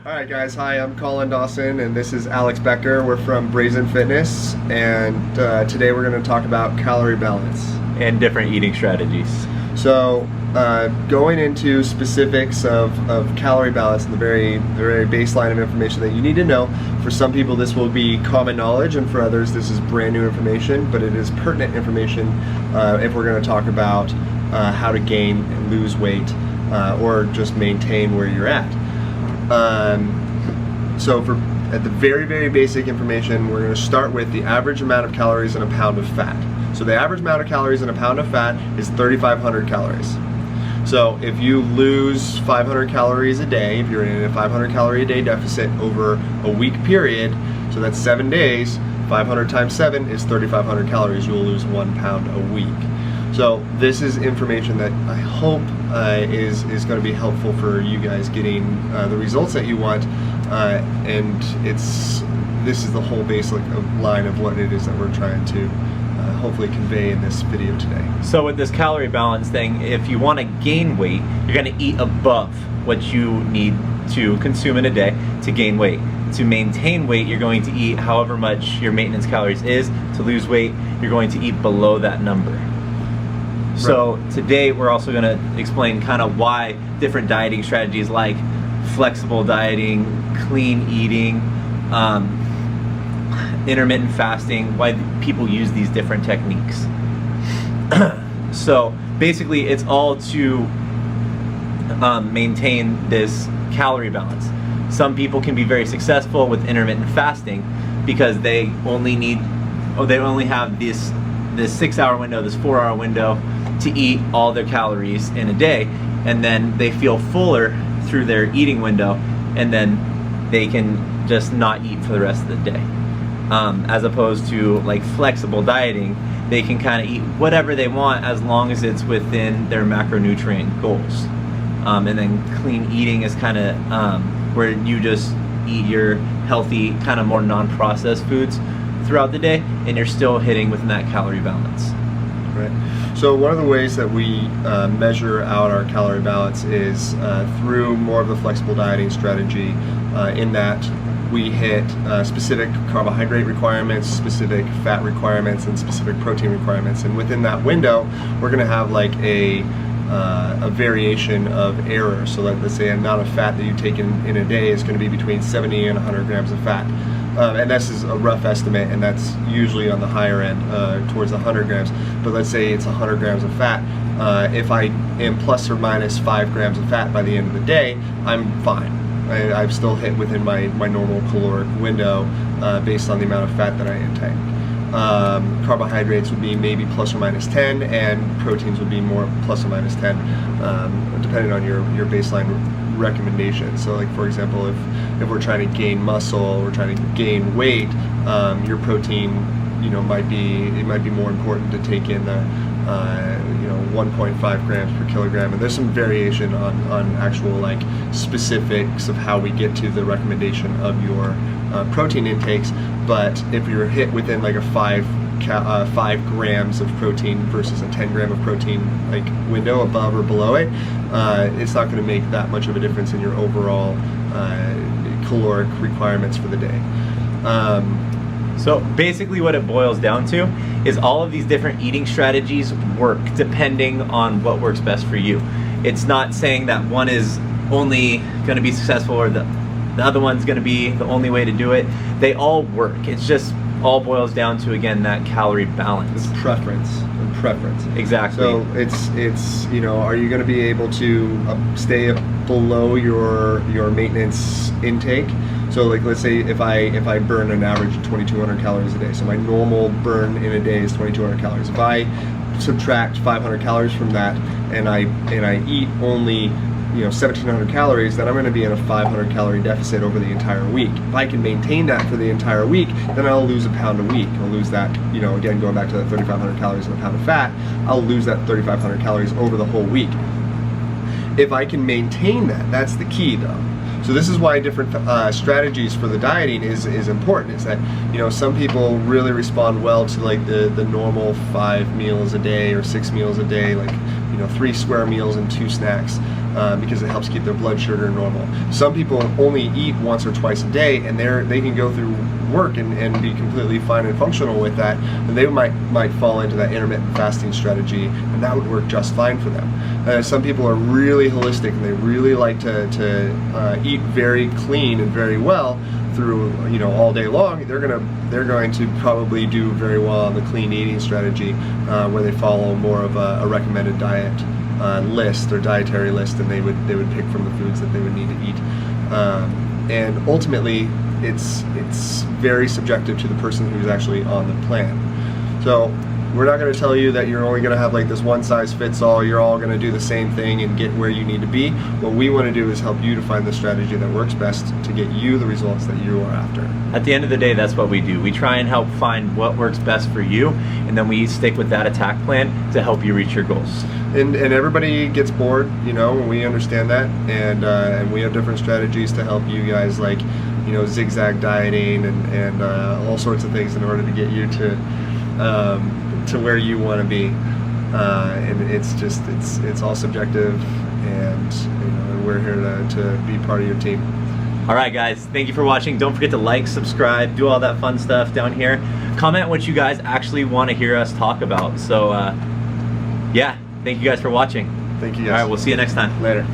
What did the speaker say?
Alright guys, hi, I'm Colin Dawson and this is Alex Becker. We're from BRZn Fitness and today we're going to talk about calorie balance. And different eating strategies. So going into specifics of calorie balance and the very baseline of information that you need to know. For some people this will be common knowledge and for others this is brand new information, but it is pertinent information if we're going to talk about how to gain and lose weight or just maintain where you're at. So at the very basic information, we're going to start with the average amount of calories in a pound of fat. So the average amount of calories in a pound of fat is 3,500 calories. So if you lose 500 calories a day, if you're in a 500 calorie a day deficit over a week period, so that's 7 days, 500 times 7 is 3,500 calories. You'll lose 1 pound a week. So this is information that I hope is going to be helpful for you guys getting the results that you want, and this is the whole basic line of what it is that we're trying to hopefully convey in this video today. So with this calorie balance thing, if you want to gain weight, you're going to eat above what you need to consume in a day to gain weight. To maintain weight, you're going to eat however much your maintenance calories is. To lose weight, you're going to eat below that number. So today we're also going to explain kind of why different dieting strategies like flexible dieting, clean eating, intermittent fasting, why people use these different techniques. So basically it's all to maintain this calorie balance. Some people can be very successful with intermittent fasting because they only have this 6-hour window, this 4-hour window to eat all their calories in a day, and then they feel fuller through their eating window, and then they can just not eat for the rest of the day. As opposed to like flexible dieting, they can kind of eat whatever they want as long as it's within their macronutrient goals. And then clean eating is kind of where you just eat your healthy, kind of more non-processed foods throughout the day, and you're still hitting within that calorie balance. Right. So one of the ways that we measure out our calorie balance is through more of the flexible dieting strategy, in that we hit specific carbohydrate requirements, specific fat requirements, and specific protein requirements. And within that window, we're going to have like a variation of error. So let's say the amount of fat that you take in a day is going to be between 70 and 100 grams of fat. And this is a rough estimate, and that's usually on the higher end, towards 100 grams. But let's say it's 100 grams of fat. If I am plus or minus 5 grams of fat by the end of the day, I'm fine. I've still hit within my normal caloric window based on the amount of fat that I intake. Carbohydrates would be maybe plus or minus 10, and proteins would be more plus or minus 10, depending on your baseline recommendation. So like for example, if we're trying to gain muscle, we're trying to gain weight, your protein might be more important to take in the 1.5 grams per kilogram, and there's some variation on actual like specifics of how we get to the recommendation of your protein intakes. But if you're hit within like a 5 grams of protein versus a 10 gram of protein like window above or below it, it's not going to make that much of a difference in your overall caloric requirements for the day. So basically what it boils down to is all of these different eating strategies work depending on what works best for you. It's not saying that one is only going to be successful or the other one's going to be the only way to do it. They all work. It's just all boils down to, again, that calorie balance. It's preference. Exactly. So it's are you going to be able to stay below your maintenance intake? So like let's say if I burn an average of 2,200 calories a day, so my normal burn in a day is 2,200 calories. If I subtract 500 calories from that and I eat only 1,700 calories, then I'm going to be in a 500 calorie deficit over the entire week. If I can maintain that for the entire week, then I'll lose a pound a week. I'll lose that, again going back to that 3,500 calories and a pound of fat, I'll lose that 3,500 calories over the whole week. If I can maintain that, that's the key though. So this is why different strategies for the dieting is important. Is that some people really respond well to like the normal 5 meals a day or 6 meals a day, like 3 square meals and 2 snacks. because it helps keep their blood sugar normal. Some people only eat once or twice a day, and they can go through work and be completely fine and functional with that, and they might fall into that intermittent fasting strategy, and that would work just fine for them. Some people are really holistic, and they really like to eat very clean and very well through, you know, all day long. They're going to probably do very well on the clean eating strategy, where they follow more of a recommended diet list or dietary list, and they would pick from the foods that they would need to eat. And ultimately, it's very subjective to the person who's actually on the plan. So we're not going to tell you that you're only going to have like this one size fits all, you're all going to do the same thing and get where you need to be. What we want to do is help you to find the strategy that works best to get you the results that you are after. At the end of the day, that's what we do. We try and help find what works best for you, and then we stick with that attack plan to help you reach your goals. And everybody gets bored, you know, and we understand that, and we have different strategies to help you guys, like, you know, zigzag dieting and all sorts of things in order to get you to where you want to be. And it's all subjective, and you know, we're here to be part of your team. All right, guys, thank you for watching. Don't forget to like, subscribe, do all that fun stuff down here. Comment what you guys actually want to hear us talk about. So yeah, thank you guys for watching. Thank you guys. All right, we'll see you next time. Later.